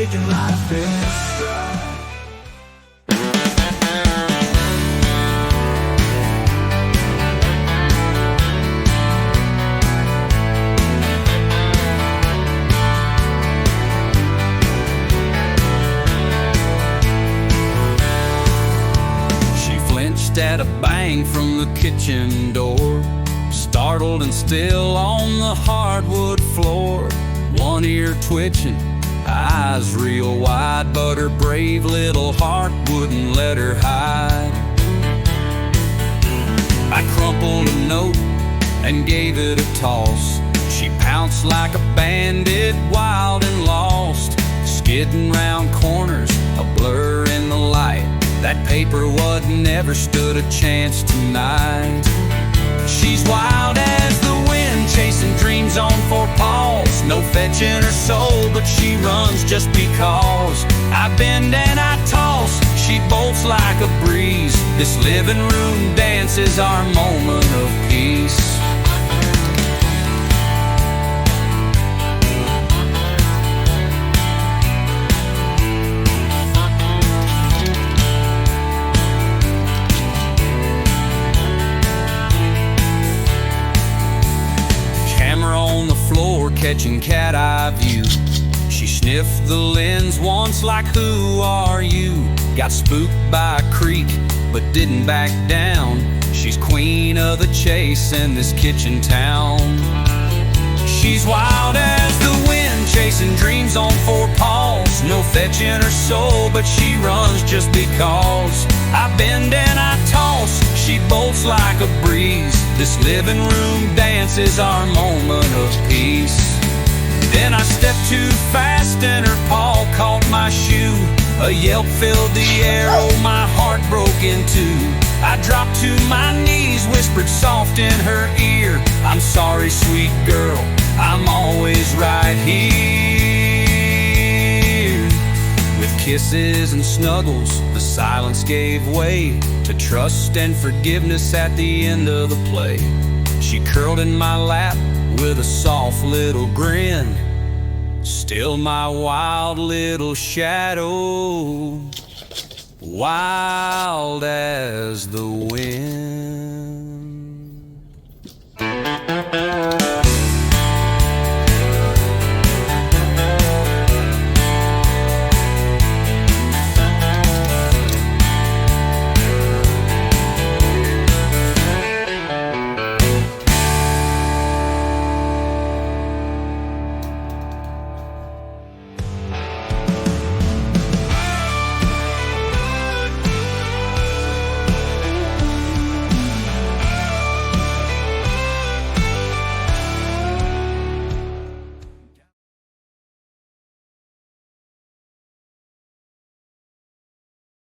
taking life in stride. At a bang from the kitchen door, startled and still on the hardwood floor. One ear twitching, eyes real wide, but her brave little heart wouldn't let her hide. I crumpled a note and gave it a toss. She pounced like a bandit, wild and lost, skidding round corners, a blur in the light. That paper wad never stood a chance tonight. She's wild as the wind, chasing dreams on four paws. No fetch in her soul, but she runs just because. I bend and I toss, she bolts like a breeze. This living room dance is our moment of peace. Catching cat-eye view. She sniffed the lens once like, who are you? Got spooked by a creek, but didn't back down. She's queen of the chase in this kitchen town. She's wild as the wind, chasing dreams on four paws. No fetch in her soul, but she runs just because. I bend and I toss, she bolts like a breeze. This living room dance is our moment of peace. Then I stepped too fast and her paw caught my shoe. A yelp filled the air, oh my heart broke in two. I dropped to my knees, whispered soft in her ear, I'm sorry sweet girl, I'm always right here. With kisses and snuggles, the silence gave way to trust and forgiveness at the end of the play. She curled in my lap with a soft little grin, still my wild little shadow, wild as the wind.